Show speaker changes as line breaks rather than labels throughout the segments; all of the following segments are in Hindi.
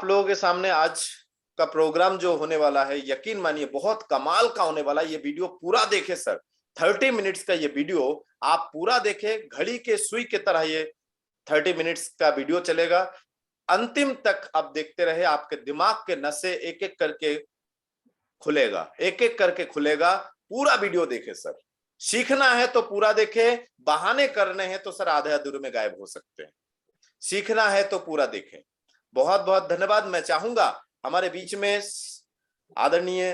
आप लोगों के सामने आज का प्रोग्राम जो होने वाला है, यकीन मानिए बहुत कमाल का होने वाला है। ये वीडियो पूरा देखे सर, 30 मिनट्स का ये वीडियो आप पूरा देखे, घड़ी के सुई की तरह ये 30 मिनट्स का वीडियो चलेगा। अंतिम तक आप देखते रहे, आपके दिमाग के नसें एक एक करके खुलेगा, एक एक करके खुलेगा। पूरा वीडियो देखे सर, सीखना है तो पूरा देखे, बहाने करने हैं तो सर आधे अधूरे में गायब हो सकते हैं। सीखना है तो पूरा देखें। बहुत बहुत धन्यवाद। मैं चाहूंगा हमारे बीच में आदरणीय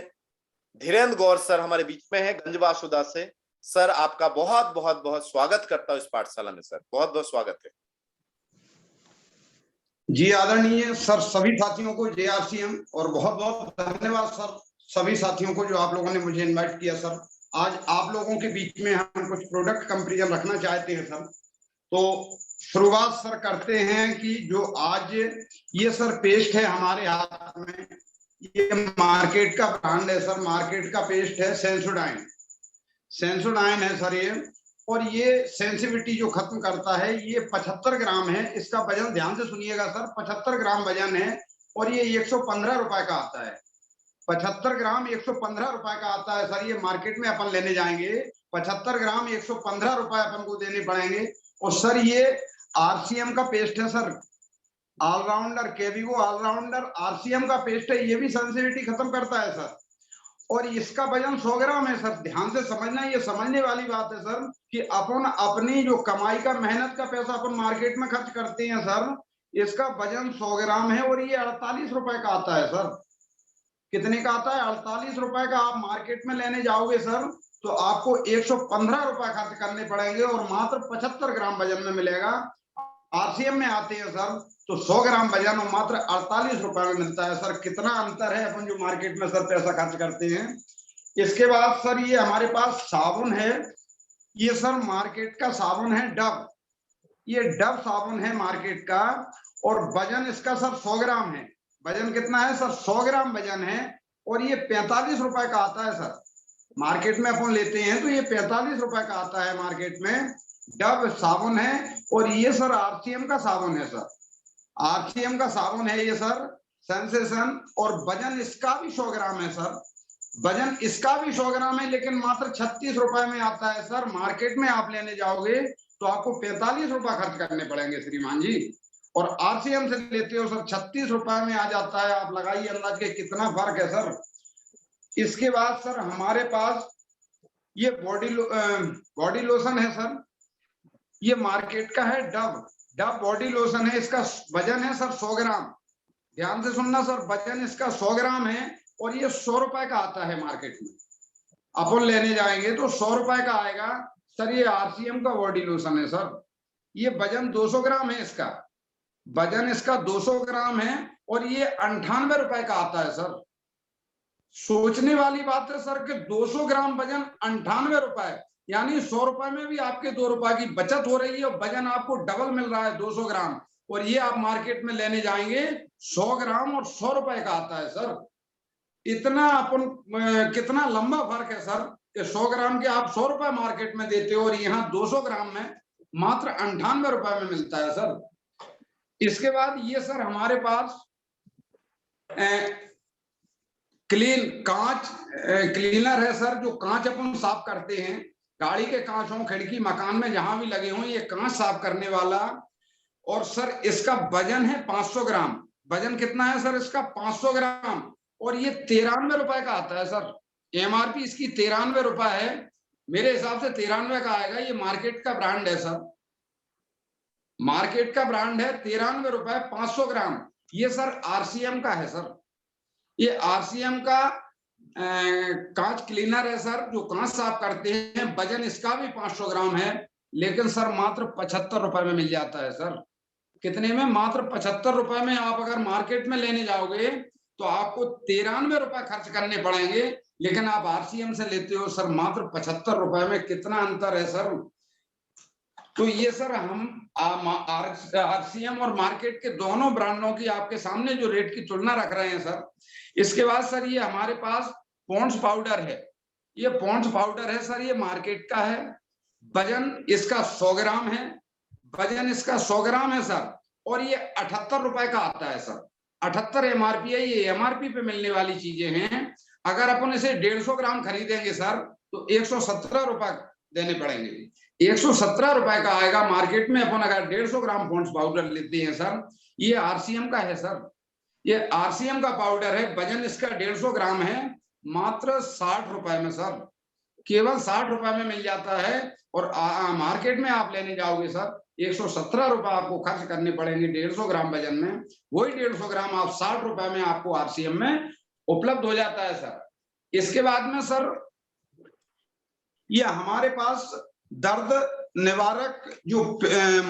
धीरेन्द्र गौर सर हमारे बीच में है गंजवासुदा से। सर आपका बहुत बहुत बहुत स्वागत करता हूं इस पाठशाला में। सर बहुत बहुत स्वागत है
जी। आदरणीय सर, सभी साथियों को जय आरसीएम और बहुत बहुत धन्यवाद सर सभी साथियों को जो आप लोगों ने मुझे इनवाइट किया। सर आज आप लोगों के बीच में हम कुछ प्रोडक्ट कंपैरिजन रखना चाहते हैं सर। तो शुरुआत सर करते हैं कि जो आज ये सर पेस्ट है हमारे हाथ में, ये मार्केट का ब्रांड है सर, मार्केट का पेस्ट है सेंसोडाइन। सेंसोडाइन है सर ये, और ये सेंसिटिविटी जो खत्म करता है। ये 75 ग्राम है, इसका वजन ध्यान से सुनिएगा सर, 75 ग्राम वजन है और ये 115 रुपए का आता है। 75 ग्राम 115 रुपए का आता है सर। ये मार्केट में अपन लेने जाएंगे 75 ग्राम 115 रुपए अपन को देने पड़ेंगे। और सर ये आरसीएम का पेस्ट है सर, ऑलराउंडर केविगो ऑलराउंडर आरसीएम का पेस्ट है। ये भी सेंसिटिविटी खत्म करता है सर, और इसका वजन 100 ग्राम है सर। ध्यान से समझना, ये समझने वाली बात है सर कि अपन अपनी जो कमाई का मेहनत का पैसा अपन मार्केट में खर्च करते हैं सर, इसका वजन 100 ग्राम है और ये 48 रुपए का आता है सर। कितने का आता है? 48 रुपए का। आप मार्केट में लेने जाओगे सर तो आपको 115 रुपए खर्च करने पड़ेंगे और मात्र 75 ग्राम वजन में मिलेगा। आरसीएम में आते हैं सर तो 100 ग्राम वजन और मात्र 48 रुपए में मिलता है सर। कितना अंतर है अपन जो मार्केट में सर पैसा खर्च करते हैं। इसके बाद सर ये हमारे पास साबुन है, ये सर मार्केट का साबुन है डव। ये डव साबुन है मार्केट का और वजन इसका सर 100 ग्राम है। वजन कितना है सर? 100 ग्राम वजन है और ये 45 रुपए का आता है सर। मार्केट में अपन लेते हैं तो ये 45 रुपए का आता है मार्केट में। डव साबुन है और ये सर आरसीएम का साबुन है सर, आरसीएम का साबुन है ये सर सेंसेशन। और वजन इसका भी 100 ग्राम है सर, वजन इसका भी 100 ग्राम है, लेकिन मात्र 36 रुपए में आता है सर। मार्केट में आप लेने जाओगे तो आपको 45 रुपए खर्च करने पड़ेंगे श्रीमान जी, और आरसीएम से लेते हो सर 36 रुपए में आ जाता है। आप लगाइए अंदाज के कितना फर्क है सर। इसके बाद सर हमारे पास ये बॉडी लोशन है सर, ये मार्केट का है डव बॉडी लोशन है। इसका वजन है सर 100 ग्राम। ध्यान से सुनना सर, वजन इसका 100 ग्राम है और ये 100 रुपए का आता है मार्केट में। अपन लेने जाएंगे तो 100 रुपए का आएगा सर। ये आरसीएम का बॉडी लोशन है सर। ये वजन 200 ग्राम है, इसका वजन इसका 200 ग्राम है और ये 98 रुपए का आता है सर। सोचने वाली बात है सर कि 200 ग्राम वजन 98 रुपए, यानी 100 रुपए में भी आपके 2 रुपए की बचत हो रही है और वजन आपको डबल मिल रहा है 200 ग्राम। और ये आप मार्केट में लेने जाएंगे 100 ग्राम और 100 रुपए का आता है सर। इतना अपन कितना लंबा फर्क है सर कि 100 ग्राम के आप 100 रुपए मार्केट में देते हो और यहाँ 200 ग्राम में मात्र 98 रुपए में मिलता है सर। इसके बाद ये सर हमारे पास कांच क्लीनर है सर, जो कांच अपन साफ करते हैं, गाड़ी के कांच हो, खिड़की, मकान में जहां भी लगे हों, ये कांच साफ करने वाला। और सर इसका वजन है 500 ग्राम। वजन कितना है सर इसका? 500 ग्राम और ये 93 रुपए का आता है सर। एमआरपी इसकी 93 रुपए है, मेरे हिसाब से 93 का आएगा। ये मार्केट का ब्रांड है सर, मार्केट का ब्रांड है। 93 रुपए 500 ग्राम। ये सर आरसीएम का है सर, ये आरसीएम का कांच क्लीनर है सर, जो कांच साफ करते हैं। वजन इसका भी 500 ग्राम है, लेकिन सर मात्र 75 रुपए में मिल जाता है सर। कितने में? मात्र 75 रुपए में। आप अगर मार्केट में लेने जाओगे तो आपको 93 रुपए खर्च करने पड़ेंगे, लेकिन आप आरसीएम से लेते हो सर मात्र 75 रुपए में। कितना अंतर है सर। तो ये सर हम आरसीएम और मार्केट के दोनों ब्रांडों की आपके सामने जो रेट की तुलना रख रहे हैं सर। इसके बाद सर ये हमारे पास पॉन्ड्स पाउडर है, ये पॉन्ड्स पाउडर है सर, ये मार्केट का है। वजन इसका 100 ग्राम है, वजन इसका 100 ग्राम है सर, और ये 78 रुपए का आता है सर। 78 एमआरपी है, ये एमआरपी पे मिलने वाली चीजें हैं। अगर अपन इसे 150 ग्राम खरीदेंगे सर तो 117 रुपए देने पड़ेंगे। 117 रुपए का आएगा मार्केट में। अपन अगर 150 ग्राम पॉन्ड्स पाउडर लेते हैं सर, ये आरसीएम का है सर, ये आरसीएम का पाउडर है, वजन इसका 150 ग्राम है, मात्र 60 रुपए में सर, केवल 60 रुपए में मिल जाता है। और मार्केट में आप लेने जाओगे सर 117 रुपए आपको खर्च करने पड़ेंगे 150 ग्राम वजन में। वही 150 ग्राम आप 60 रुपए में आपको आरसीएम में उपलब्ध हो जाता है सर। इसके बाद में सर ये हमारे पास दर्द निवारक जो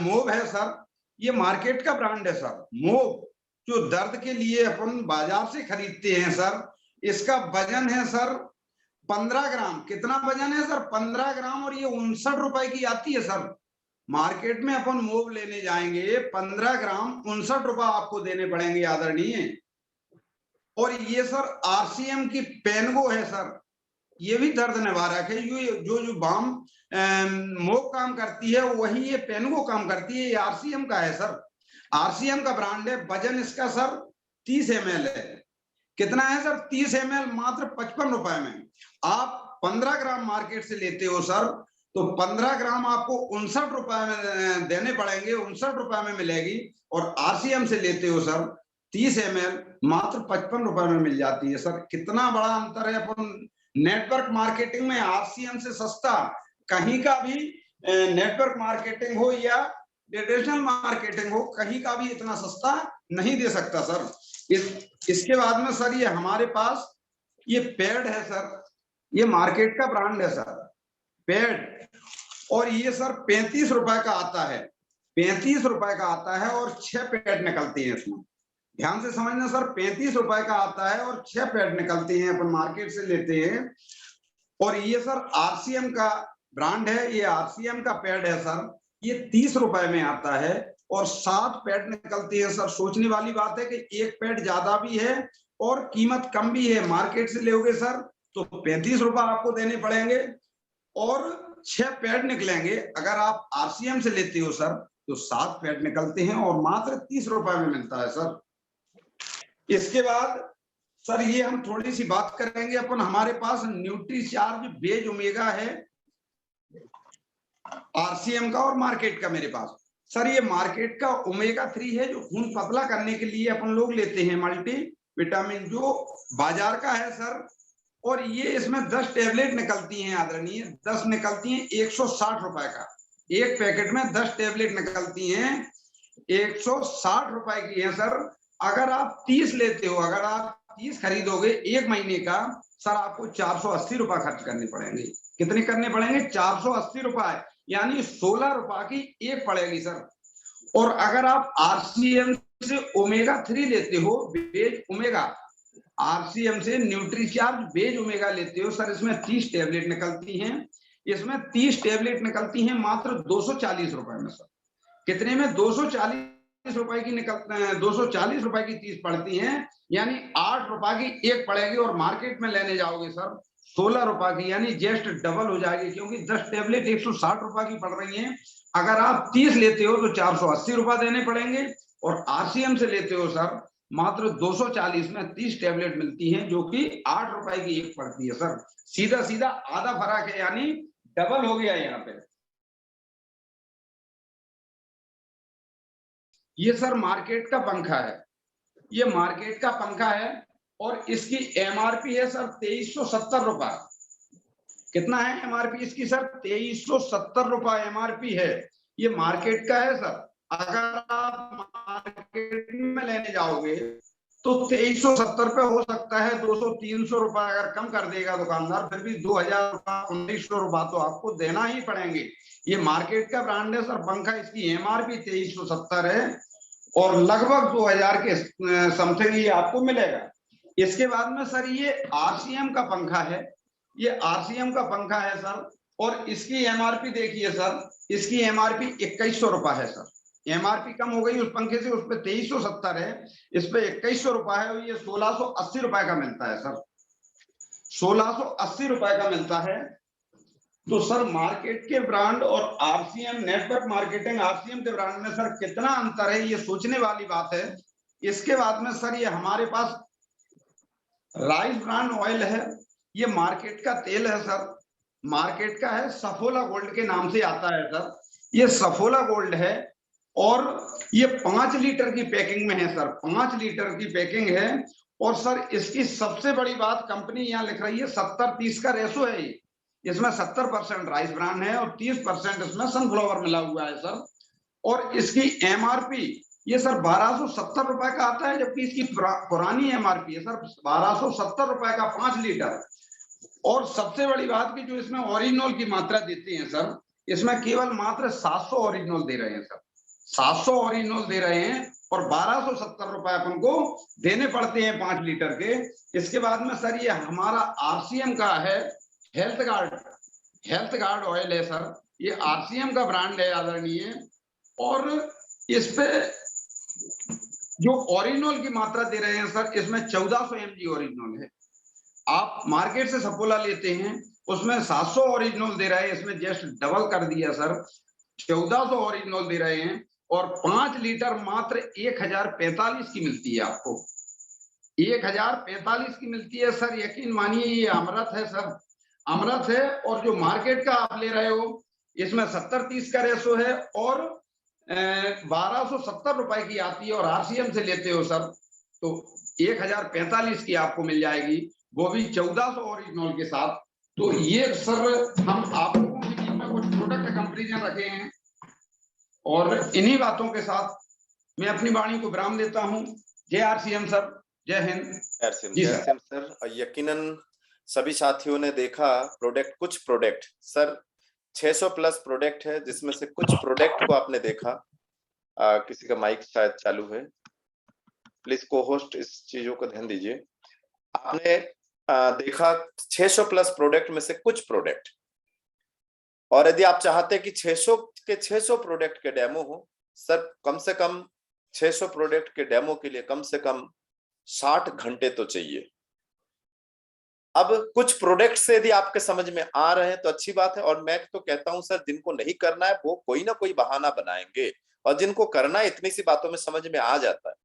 मोव है सर, ये मार्केट का ब्रांड है सर। मोव जो दर्द के लिए अपन बाजार से खरीदते हैं सर, इसका वजन है सर 15 ग्राम। कितना वजन है सर? 15 ग्राम, और ये 59 रुपए की आती है सर। मार्केट में अपन मोव लेने जाएंगे 15 ग्राम 59 रुपए आपको देने पड़ेंगे आदरणीय। और ये सर आरसीएम की पेनगो है सर, ये भी दर्द निवारक है। जो बाम मोव काम करती है वही ये पेनगो काम करती है। ये आरसीएम का है सर, आरसीएम का ब्रांड है। वजन इसका सर 30 ml है। कितना है सर? 30 ml, मात्र 55 रुपए में। आप 15 ग्राम मार्केट से लेते हो सर तो 15 ग्राम आपको 59 रुपए में देने पड़ेंगे, 59 रुपए में मिलेगी। और आरसीएम से लेते हो सर 30 ml, मात्र 55 रुपए में मिल जाती है सर। कितना बड़ा अंतर है। अपन नेटवर्क मार्केटिंग में आरसीएम से सस्ता कहीं का भी नेटवर्क मार्केटिंग हो या ट्रेडिशनल मार्केटिंग हो, कहीं का भी इतना सस्ता नहीं दे सकता सर। इसके बाद में सर ये हमारे पास ये पैड है सर, ये मार्केट का ब्रांड है सर, पैड। और ये सर 35 रुपए का आता है, 35 रुपए का आता है, और 6 पैड निकलते हैं इसमें। ध्यान से समझना सर, 35 रुपए का आता है और 6 पैड निकलते हैं, अपन मार्केट से लेते हैं। और ये सर आरसीएम का ब्रांड है, ये आरसीएम का पैड है सर, ये 30 रुपए में आता है और 7 पैड निकलती है सर। सोचने वाली बात है कि एक पैड ज्यादा भी है और कीमत कम भी है। मार्केट से लोगे सर तो 35 रुपए आपको देने पड़ेंगे और 6 पैड निकलेंगे। अगर आप आरसीएम से लेते हो सर तो 7 पैड निकलते हैं और मात्र 30 रुपए में मिलता है सर। इसके बाद सर ये हम थोड़ी सी बात करेंगे अपन, हमारे पास न्यूट्रीचार्ज बेज ओमेगा है आरसीएम का और मार्केट का। मेरे पास सर ये मार्केट का ओमेगा 3 है, जो खून पतला करने के लिए अपन लोग लेते हैं, मल्टी विटामिन, जो बाजार का है सर। और ये इसमें 10 टैबलेट निकलती हैं आदरणीय, 10 निकलती हैं 160 रुपए का। एक पैकेट में 10 टैबलेट निकलती हैं, 160 रुपए की है सर। अगर आप 30 लेते हो, अगर आप 30 खरीदोगे एक महीने का सर, आपको 480 रुपए खर्च करने पड़ेंगे। कितने करने पड़ेंगे? 480 रुपए, यानी 16 रुपए की एक पड़ेगी सर। और अगर आप आरसीएम से ओमेगा 3 लेते हो, बेज ओमेगा, आरसीएम से न्यूट्रीचार्ज बेज ओमेगा लेते हो सर, इसमें 30 टैबलेट निकलती हैं, इसमें 30 टैबलेट निकलती हैं मात्र 240 रुपए में सर। कितने में? 240 रुपए की 240 रुपए की 30 पड़ती हैं, यानी 8 रुपए की एक पड़ेगी। और मार्केट में लेने जाओगे सर 16 रुपए की, यानी जस्ट डबल हो जाएगी, क्योंकि 10 टैबलेट 160 रुपए की पड़ रही हैं। अगर आप 30 लेते हो तो 480 रुपए देने पड़ेंगे, और आरसीएम से लेते हो सर मात्र 240 में 30 टैबलेट मिलती हैं, जो कि 8 रुपए की एक पड़ती है सर। सीधा सीधा आधा फर्क है, यानी डबल हो गया यहाँ पे। ये सर मार्केट का पंखा है, ये मार्केट का पंखा है, और इसकी एमआरपी है सर 2370 रुपए। कितना है एमआरपी इसकी सर? 2370 रुपए एमआरपी है। ये मार्केट का है सर। अगर आप मार्केट में लेने जाओगे तो 2370 पे हो सकता है 200-300 रुपए अगर कम कर देगा दुकानदार, फिर भी 2000 रुपए 1900 रुपए तो आपको देना ही पड़ेंगे। ये मार्केट का ब्रांड है सर पंखा, इसकी एमआरपी 2370 है और लगभग 2000 के समथिंग ये आपको मिलेगा। इसके बाद में सर ये आरसीएम का पंखा है, ये आरसीएम का पंखा है सर, और इसकी एमआरपी देखिए सर, इसकी एमआरपी 2100 रुपए है सर। एमआरपी कम हो गई उस पंखे से, उस पे 2370 है, इस पे 2100 रुपए है, और ये 1680 रुपए का मिलता है सर, 1680 रुपए का मिलता है। तो सर मार्केट के ब्रांड और आरसीएम नेटवर्क मार्केटिंग आरसीएम के ब्रांड में सर कितना अंतर है, ये सोचने वाली बात है। इसके बाद में सर ये हमारे पास राइस ब्रांड ऑयल है, ये मार्केट का तेल है सर, मार्केट का है, सफोला गोल्ड के नाम से आता है सर। ये सफोला गोल्ड है और ये 5 लीटर की पैकिंग में है सर, 5 लीटर की पैकिंग है। और सर इसकी सबसे बड़ी बात, कंपनी यहाँ लिख रही है 70-30 का रेशो है ये, इसमें 70% राइस ब्रांड है और 30% इसमें सनफ्लावर मिला हुआ है सर। और इसकी एमआरपी ये सर 1270 रुपए का आता है, जबकि इसकी पुरानी एमआरपी है सर 1270 रुपए का 5 लीटर। और सबसे बड़ी बात कि जो इसमें ओरिजिनल की मात्रा देते हैं सर, इसमें केवल मात्र 700 ओरिजिनल दे रहे हैं सर, 700 ओरिजिनल दे रहे हैं और 1270 रुपए अपन को देने पड़ते हैं 5 लीटर के। इसके बाद में सर ये हमारा आरसीएम का है, हेल्थ गार्ड ऑयल है सर, ये आरसीएम का ब्रांड है आदरणीय। और इस पे जो ओरिजिनल की मात्रा दे रहे हैं सर, इसमें 1400 mg ओरिजिनल है। आप मार्केट से सपोला लेते हैं उसमें 700 ओरिजिनल दे रहे हैं, इसमें जस्ट डबल कर दिया सर, 1400 ओरिजिनल दे रहे हैं। और 5 लीटर मात्र 1045 की मिलती है आपको, 1045 की मिलती है सर। यकीन मानिए ये अमृत है सर, अमृत है। और जो मार्केट का आप ले रहे हो इसमें 70-30 का रेशो है और 1270 रुपए की आती है। और आरसीएम से लेते हो सर तो 1045 की आपको मिल जाएगी, वो भी 1400 ओरिजिनल के साथ। तो ये सर हम आप लोगों के बीच में कुछ प्रोडक्ट कंपैरिजन रखे हैं और इन्हीं बातों के साथ मैं अपनी वाणी को विराम देता हूं। जय आरसीएम सर, जय हिंद।
जी सर, यकीनन सभी साथियों ने देखा प्रोडक्ट, कुछ प्रोडक्ट सर 600 प्लस प्रोडक्ट है, जिसमें से कुछ प्रोडक्ट को आपने देखा। किसी का माइक शायद चालू है, प्लीज को होस्ट इस चीजों को ध्यान दीजिए। आपने देखा 600 प्लस प्रोडक्ट में से कुछ प्रोडक्ट, और यदि आप चाहते हैं कि 600 के 600 प्रोडक्ट के डेमो हो सर, कम से कम 600 प्रोडक्ट के डेमो के लिए कम से कम 60 घंटे तो चाहिए। अब कुछ प्रोडक्ट से यदि आपके समझ में आ रहे हैं तो अच्छी बात है, और मैं तो कहता हूं सर जिनको नहीं करना है वो कोई ना कोई बहाना बनाएंगे, और जिनको करना है इतनी सी बातों में समझ में आ जाता है,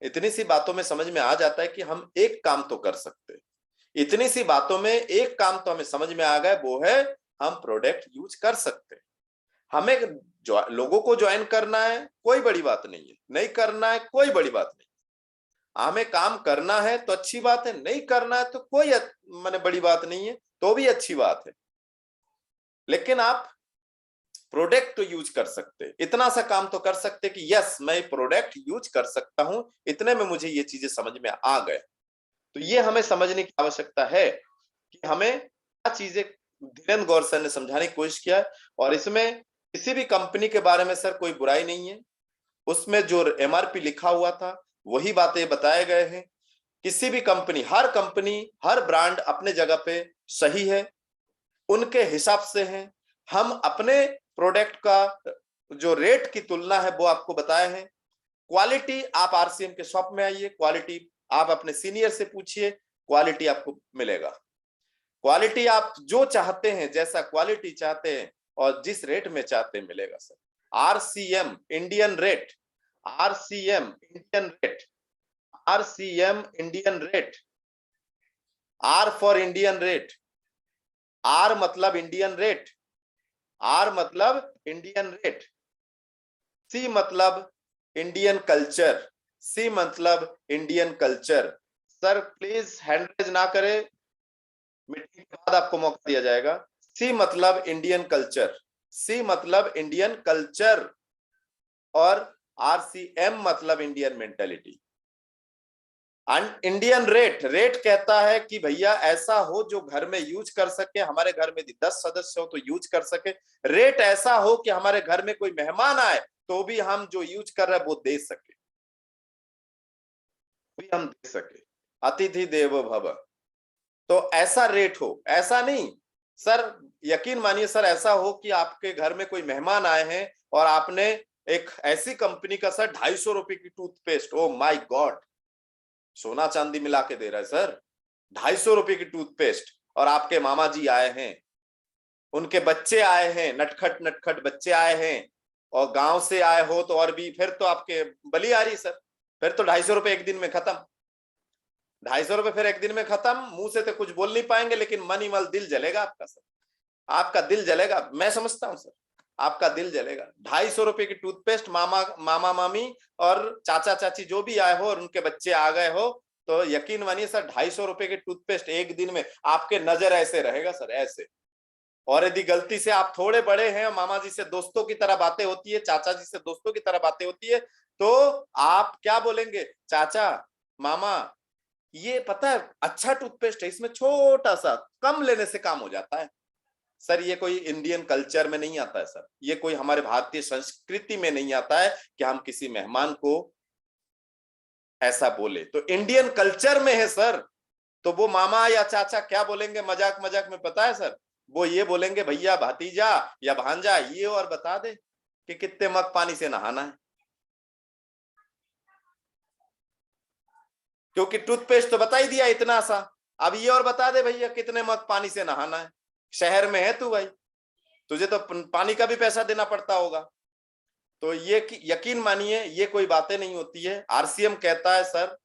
इतनी सी बातों में समझ में आ जाता है कि हम एक काम तो कर सकते हैं। इतनी सी बातों में एक काम तो हमें समझ में आ गया, वो है हम प्रोडक्ट यूज कर सकते हैं। हमें जो लोगों को ज्वाइन करना है कोई बड़ी बात नहीं है, नहीं करना है कोई बड़ी बात नहीं, हमें काम करना है तो अच्छी बात है, नहीं करना है तो कोई माने बड़ी बात नहीं है, तो भी अच्छी बात है। लेकिन आप प्रोडक्ट तो यूज कर सकते, इतना सा काम तो कर सकते कि यस मैं प्रोडक्ट यूज कर सकता हूं, इतने में मुझे ये चीजें समझ में आ गए। तो ये हमें समझने की आवश्यकता है कि हमें क्या चीजें धीरेन्द्र गौर सर ने समझाने की कोशिश किया। और इसमें किसी भी कंपनी के बारे में सर कोई बुराई नहीं है, उसमें जो एमआरपी लिखा हुआ था वही बातें बताए गए हैं। किसी भी कंपनी, हर ब्रांड अपने जगह पे सही है, उनके हिसाब से है। हम अपने प्रोडक्ट का जो रेट की तुलना है वो आपको बताए हैं। क्वालिटी आप आरसीएम के शॉप में आइए, क्वालिटी आप अपने सीनियर से पूछिए, क्वालिटी आपको मिलेगा। क्वालिटी आप जो चाहते हैं, जैसा क्वालिटी चाहते हैं और जिस रेट में चाहते हैं मिलेगा sir. RCM Indian rate, RCM Indian rate, RCM Indian rate, R for Indian rate, R मतलब इंडियन रेट, आर मतलब इंडियन रेट, सी मतलब इंडियन कल्चर, सी मतलब Indian culture. Sir please hand raise ना करें, मीटिंग के बाद आपको मौका दिया जाएगा। सी मतलब इंडियन कल्चर, सी मतलब इंडियन कल्चर, और आरसीएम मतलब Indian mentality. Indian rate, rate कहता है कि भैया ऐसा हो जो घर में यूज कर सके, हमारे घर में 10 सदस्य हो तो यूज कर सके। रेट ऐसा हो कि हमारे घर में कोई मेहमान आए तो भी हम जो यूज कर रहे हैं वो दे सके, भी हम दे सके। अतिथि देवो भव, तो ऐसा रेट हो, ऐसा नहीं सर। यकीन मानिए सर, ऐसा हो कि आपके घर में कोई मेहमान आए हैं और आपने एक ऐसी कंपनी का सर 250 रुपए की टूथपेस्ट, ओ माय गॉड, सोना चांदी मिला के दे रहा है सर, 250 रुपए की टूथपेस्ट, और आपके मामा जी आए हैं, उनके बच्चे आए हैं, नटखट नटखट बच्चे आए हैं, और गांव से आए हो तो और भी फिर तो आपके बली आ रही सर। फिर तो 250 रुपए एक दिन में खत्म। 250 रुपए फिर एक दिन में खत्म। मुंह से तो कुछ बोल नहीं पाएंगे, लेकिन मन ही मन दिल जलेगा आपका सर, आपका दिल जलेगा। मैं समझता हूं सर, आपका दिल जलेगा। 250 रुपए की टूथपेस्ट, मामा मामी और चाचा चाची जो भी आए हो और उनके बच्चे आ गए हो, तो यकीन मानिए सर 250 रुपए की टूथपेस्ट एक दिन में आपके नजर ऐसे रहेगा सर, ऐसे। और यदि गलती से आप थोड़े बड़े हैं, मामा जी से दोस्तों की तरह बातें होती है, चाचा जी से दोस्तों की तरह बातें होती है, तो आप क्या बोलेंगे? चाचा, मामा, ये पता है अच्छा टूथपेस्ट है, इसमें छोटा सा कम लेने से काम हो जाता है। सर ये कोई इंडियन कल्चर में नहीं आता है सर, ये कोई हमारे भारतीय संस्कृति में नहीं आता है कि हम किसी मेहमान को ऐसा बोले। तो इंडियन कल्चर में है सर। तो वो मामा या चाचा क्या बोलेंगे मजाक मजाक में, पता है सर? वो ये बोलेंगे, भैया भतीजा या भांजा ये और बता दे कि कितने मग पानी से नहाना है। क्योंकि टूथपेस्ट तो बता ही दिया इतना सा, अब ये और बता दे भैया कितने मग पानी से नहाना है। शहर में है तू भाई, तुझे तो पानी का भी पैसा देना पड़ता होगा। तो ये यकीन मानिए ये कोई बातें नहीं होती है। आरसीएम कहता है सर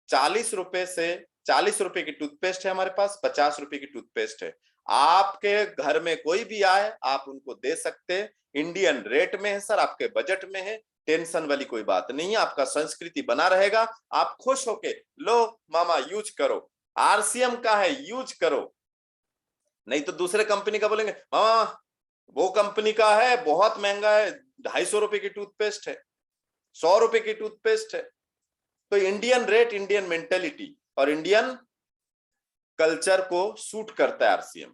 40 रुपए की टूथपेस्ट है हमारे पास, 50 रुपए की टूथपेस्ट है। आपके घर में कोई भी आए आप उनको दे सकते हैं, इंडियन रेट में है सर, आपके बजट में है, टेंशन वाली कोई बात नहीं है। आपका संस्कृति बना रहेगा, आप खुश होके लो मामा यूज करो, आरसीएम का है यूज करो। नहीं तो दूसरे कंपनी का बोलेंगे मामा वो कंपनी का है बहुत महंगा है, 250 रुपए की टूथपेस्ट है, 100 रुपए की टूथपेस्ट है। तो इंडियन रेट, इंडियन मेंटेलिटी और इंडियन कल्चर को सूट करता है आरसीएम।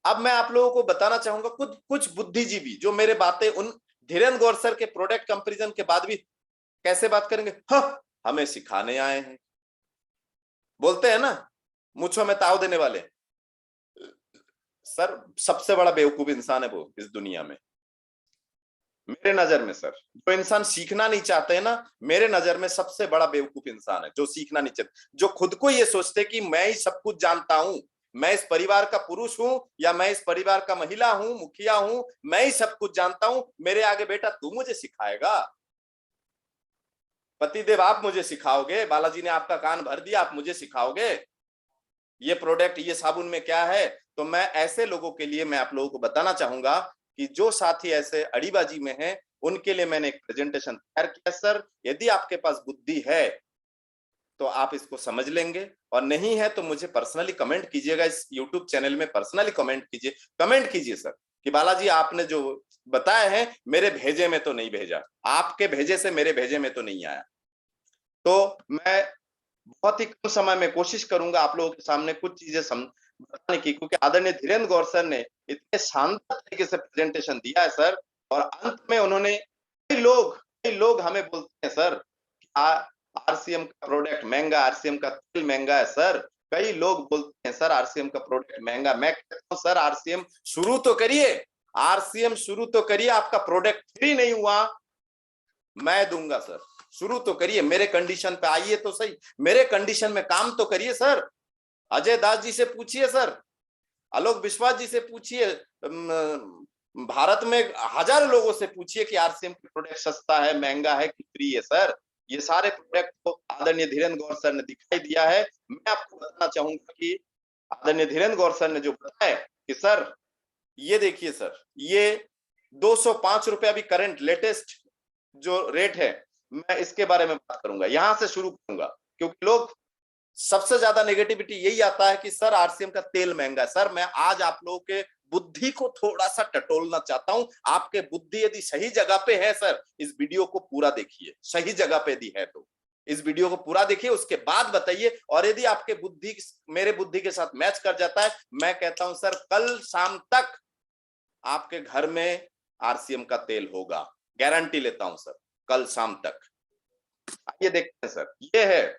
अब मैं आप लोगों को बताना चाहूंगा कुछ बुद्धिजीवी जो मेरे बातें उन धीरेन्द्र गौर सर के प्रोडक्ट कंपैरिजन के बाद भी कैसे बात करेंगे, हाँ हमें सिखाने आए हैं, बोलते हैं ना मुझो में ताव देने वाले। सर सबसे बड़ा बेवकूफ इंसान है वो इस दुनिया में, मेरे नजर में सर। जो इंसान सीखना नहीं चाहते हैं ना, मेरे नजर में सबसे बड़ा बेवकूफ इंसान है जो सीखना नहीं चाहते, जो खुद को ये सोचते कि मैं ही सब कुछ जानता हूं, मैं इस परिवार का पुरुष हूं या मैं इस परिवार का महिला हूं, मुखिया हूं, मैं ही सब कुछ जानता हूं, मेरे आगे बेटा तू मुझे सिखाएगा, पतिदेव आप मुझे सिखाओगे, बालाजी ने आपका कान भर दिया आप मुझे सिखाओगे ये प्रोडक्ट ये साबुन में क्या है। तो मैं ऐसे लोगों के लिए मैं आप लोगों को बताना चाहूंगा कि जो साथी ऐसे अड़ीबाजी में हैं उनके लिए मैंने एक प्रेजेंटेशन तैयार किया। सर यदि आपके पास बुद्धि है तो आप इसको समझ लेंगे, और नहीं है तो मुझे पर्सनली कमेंट कीजिएगा, इस यूट्यूब चैनल में पर्सनली कमेंट कीजिए सर कि बालाजी आपने जो बताया है मेरे भेजे में तो नहीं भेजा, आपके भेजे से मेरे भेजे में तो नहीं आया। तो मैं बहुत ही कम समय में कोशिश करूंगा आप लोगों के सामने कुछ चीजें बताने की, क्योंकि आदरणीय धीरेन्द्र गौर सर ने इतने शानदार तरीके से प्रेजेंटेशन दिया है सर। और अंत में उन्होंने कई लोग हमें बोलते हैं सर आरसीएम का प्रोडक्ट महंगा, आरसीएम का तेल महंगा है सर। कई लोग बोलते हैं सर आरसीएम का प्रोडक्ट महंगा। मैं कहता हूं सर आरसीएम शुरू तो करिए, आरसीएम शुरू तो करिए, आपका प्रोडक्ट फ्री नहीं हुआ मैं दूंगा सर, शुरू तो करिए, मेरे कंडीशन पे आइए तो सही, मेरे कंडीशन में काम तो करिए सर। अजय दास जी से पूछिए सर, आलोक विश्वास जी से पूछिए, भारत में हजारों लोगों से पूछिए कि आरसीएम की प्रोडक्ट सस्ता है महंगा है कि फ्री है सर। ये सारे प्रोडक्ट को आदरणीय धीरेन्द्र गौर सर ने दिखाई दिया है। मैं आपको बताना चाहूंगा कि आदरणीय धीरेन्द्र गौर सर ने जो बताया कि सर ये देखिए सर ये 205 रुपए अभी करंट लेटेस्ट जो रेट है, मैं इसके बारे में बात करूंगा, यहां से शुरू करूंगा, क्योंकि लोग सबसे ज्यादा नेगेटिविटी यही आता है कि सर आरसीएम का तेल महंगा है। सर मैं आज आप लोगों के बुद्धि को थोड़ा सा टटोलना चाहता हूं। आपके बुद्धि यदि सही जगह पे है सर, इस वीडियो को पूरा देखिए, सही जगह पे यदि है तो इस वीडियो को पूरा देखिए, उसके बाद बताइए। और यदि आपके बुद्धि मेरे बुद्धि के साथ मैच कर जाता है, मैं कहता हूं सर कल शाम तक आपके घर में आरसीएम का तेल होगा, गारंटी लेता हूं सर, कल शाम तक। आइए देखते हैं सर, ये है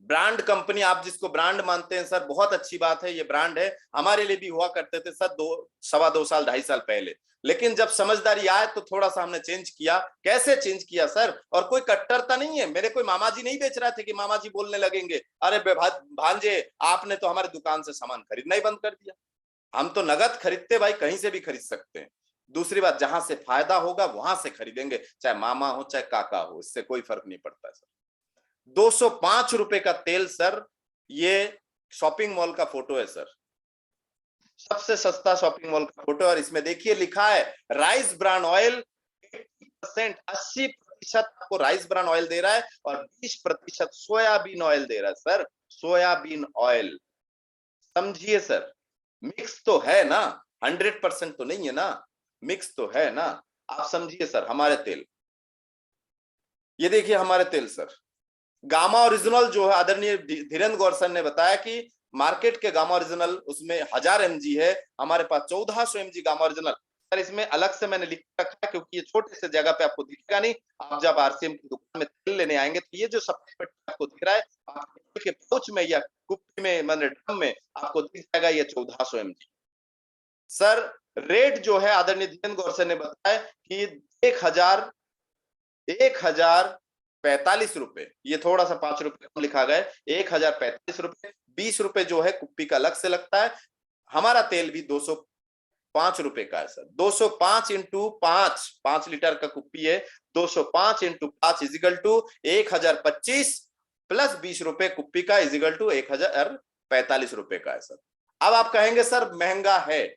ब्रांड कंपनी, आप जिसको ब्रांड मानते हैं सर बहुत अच्छी बात है, ये ब्रांड है, हमारे लिए भी हुआ करते थे सर 2 साल 2.5 साल पहले। लेकिन जब समझदारी आए तो थोड़ा सा हमने चेंज किया। कैसे चेंज किया सर? और कोई कट्टरता नहीं है, मेरे कोई मामा जी नहीं बेच रहे थे कि मामा जी बोलने लगेंगे अरे भांजे आपने तो हमारे दुकान से सामान खरीदना ही बंद कर दिया। हम तो नगद खरीदते भाई, कहीं से भी खरीद सकते हैं। दूसरी बात, जहां से फायदा होगा वहां से खरीदेंगे, चाहे मामा हो चाहे काका हो, इससे कोई फर्क नहीं पड़ता सर। 205 रुपए का तेल सर, ये शॉपिंग मॉल का फोटो है सर, सबसे सस्ता शॉपिंग मॉल का फोटो। और इसमें देखिए लिखा है राइस ब्रान ऑयल 80% आपको राइस ब्रान ऑयल दे रहा है और 20% सोयाबीन ऑयल दे रहा है सर, सोयाबीन ऑयल। समझिए सर, मिक्स तो है ना, 100% तो नहीं है ना, मिक्स तो है ना। आप समझिए सर हमारे तेल, ये देखिए हमारे तेल सर, गामा ओरिजिनल जो है, आदरणीय धीरेन्द्र गौर सर ने बताया कि मार्केट के गामा ओरिजिनल उसमें 1000 mg है, हमारे पास 1400 mg गामा ओरिजिनल। सर इसमें अलग से मैंने लिख रखा है क्योंकि ये छोटे से जगह पे आपको दिखेगा नहीं, आप जब आरसीएम की दुकान में तेल लेने आएंगे तो ये जो सफेद पट्टी आपको दिख रहा है, आपके के पाउच में या कुप्पी में, मतलब ड्रम में आपको दिख जाएगा ये 1400 mg। सर रेट जो है आदरणीय धीरेन्द्र गौर सर ने बताया कि 1045 रुपए, ये थोड़ा सा 5 रुपए कम लिखा गया, 1045 रुपए, 20 रुपए जो है कुप्पी का अलग से लगता है। हमारा तेल भी 205 रुपए का है सर, 205 इंटू 5 लीटर का कुप्पी है, 205 इंटू 5 इजिकल टू 1025 प्लस 20 रुपए कुप्पी का इजिकल टू 1045 रुपए का है सर। अब आप कहेंगे सर महंगा है,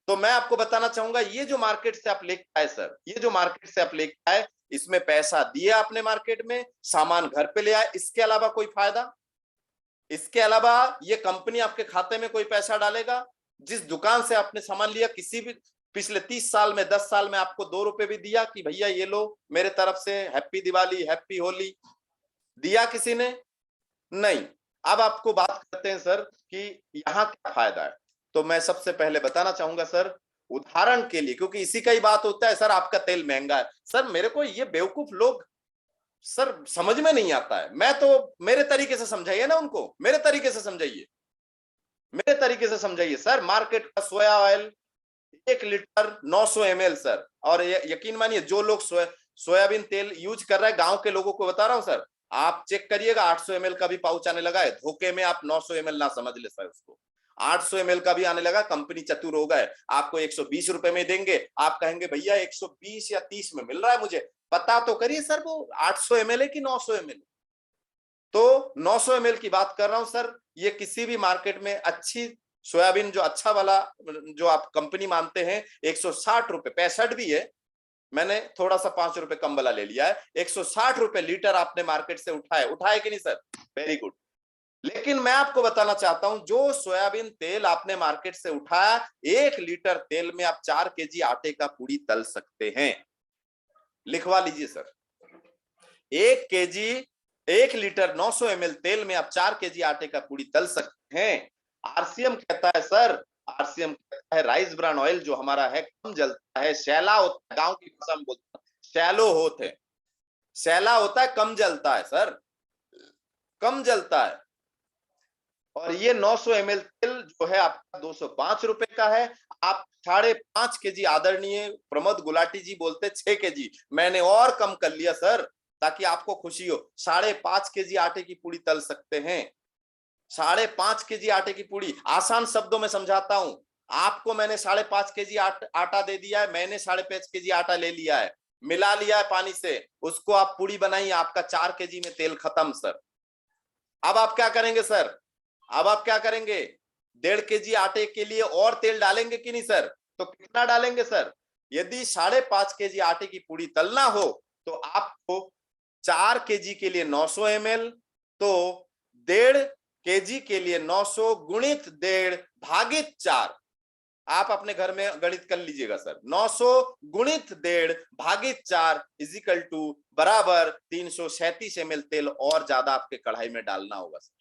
तो मैं आपको बताना चाहूंगा ये जो मार्केट से आप लेके आए सर, ये जो मार्केट से आप लेके आए, इसमें पैसा दिया आपने मार्केट में, सामान घर पे ले आए, इसके अलावा कोई फायदा? इसके अलावा ये कंपनी आपके खाते में कोई पैसा डालेगा? जिस दुकान से आपने सामान लिया, किसी भी पिछले 30 साल में 10 साल में आपको 2 रुपए भी दिया कि भैया ये लो मेरे तरफ से, हैप्पी दिवाली हैप्पी होली, दिया किसी ने? नहीं। अब आपको बात करते हैं सर कि यहाँ क्या फायदा है। तो मैं सबसे पहले बताना चाहूंगा सर, उदाहरण के लिए, क्योंकि इसी का ही बात होता है सर आपका तेल महंगा है। सर मेरे को ये बेवकूफ लोग सर समझ में नहीं आता है, मैं तो मेरे तरीके से समझाइए ना उनको, मेरे तरीके से समझाइए, मेरे तरीके से समझाइए सर। मार्केट का सोया ऑयल 1 लीटर 900 ml सर, और यकीन मानिए जो लोग सोयाबीन तेल यूज कर रहे हैं, गांव के लोगों को बता रहा हूं सर, आप चेक करिएगा 800 ml का भी पाउच आने लगा है, धोखे में आप 900 ml ना समझ ले सर उसको, 800 ml का भी आने लगा। कंपनी चतुर हो गए, आपको 120 रुपए में देंगे, आप कहेंगे भैया 120 या 30 में मिल रहा है, मुझे पता तो करिए सर वो 800 ml है कि 900 ml। तो 900 ml की बात कर रहा हूं सर, ये किसी भी मार्केट में अच्छी सोयाबीन जो अच्छा वाला जो आप कंपनी मानते हैं 160 रुपए, 65 भी है, मैंने थोड़ा सा 5 रुपए कम वाला ले लिया है, 160 रुपए लीटर आपने मार्केट से उठाए कि नहीं सर? Very good. लेकिन मैं आपको बताना चाहता हूं, जो सोयाबीन तेल आपने मार्केट से उठाया, 1 लीटर तेल में आप 4 केजी आटे का पूड़ी तल सकते हैं। लिखवा लीजिए सर, 1 लीटर 900 ml तेल में आप 4 केजी आटे का पूड़ी तल सकते हैं। आरसीएम कहता है सर, आरसीएम कहता है राइस ब्रान ऑयल जो हमारा है कम जलता है, शैला होता है, गांव की भाषा में बोलते हैं शैलो होते हैं, शैला होता है, कम जलता है सर, कम जलता है। और ये 900 ml तेल जो है आपका 205 रुपए का है। आप 5.5 केजी, आदरणीय प्रमोद गुलाटी जी बोलते 6 केजी, मैंने और कम कर लिया सर ताकि आपको खुशी हो, 5.5 केजी आटे की पूड़ी तल सकते हैं। 5.5 केजी आटे की पूड़ी, आसान शब्दों में समझाता हूं आपको, मैंने 5.5 केजी आटा दे दिया है, मैंने 5.5 केजी आटा ले लिया है, मिला लिया है पानी से, उसको आप पूड़ी बनाइए, आपका 4 केजी में तेल खत्म सर। अब आप क्या करेंगे सर? अब आप क्या करेंगे? 1.5 केजी आटे के लिए और तेल डालेंगे कि नहीं सर? तो कितना डालेंगे सर? यदि 5.5 केजी आटे की पूड़ी तलना हो तो आपको 4 केजी के लिए 900 ml, तो 1.5 केजी के लिए 900 गुणित 1.5 भागित 4, आप अपने घर में गणित कर लीजिएगा सर, 900 गुणित 1.5 भागित 4 इजिकल टू बराबर 337 ml तेल और ज्यादा आपके कढ़ाई में डालना होगा सर,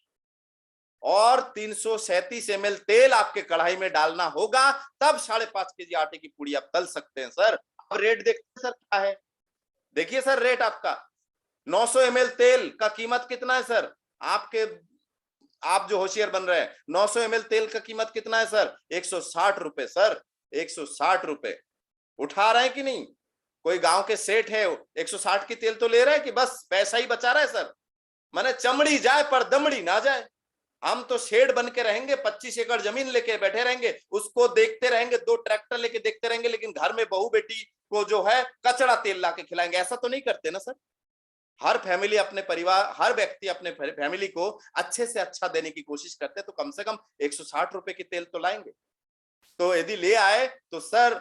और 337 ml तेल आपके कढ़ाई में डालना होगा, तब 5.5 केजी आटे की पूड़ी आप तल सकते हैं सर। अब रेट देखते हैं सर क्या है, देखिए सर रेट आपका 900 ml तेल का कीमत कितना है सर? आप जो होशियार बन रहे हैं, 900 ml तेल का कीमत कितना है सर? 160 रुपए सर, 160 रुपए। उठा रहे हैं कि नहीं? कोई गांव के सेठ है 160 की तेल तो ले रहा है कि बस पैसा ही बचा रहा है सर? माने चमड़ी जाए पर दमड़ी ना जाए। हम तो शेड बन के रहेंगे, 25 एकड़ जमीन लेके बैठे रहेंगे, उसको देखते रहेंगे, 2 ट्रैक्टर लेके देखते रहेंगे, लेकिन घर में बहू बेटी को जो है कचड़ा तेल ला के खिलाएंगे। ऐसा तो नहीं करते ना सर। हर फैमिली अपने परिवार, हर व्यक्ति अपने फैमिली को अच्छे से अच्छा देने की कोशिश करते हैं, तो कम से कम 160 रुपए की तेल तो लाएंगे। तो यदि ले आए तो सर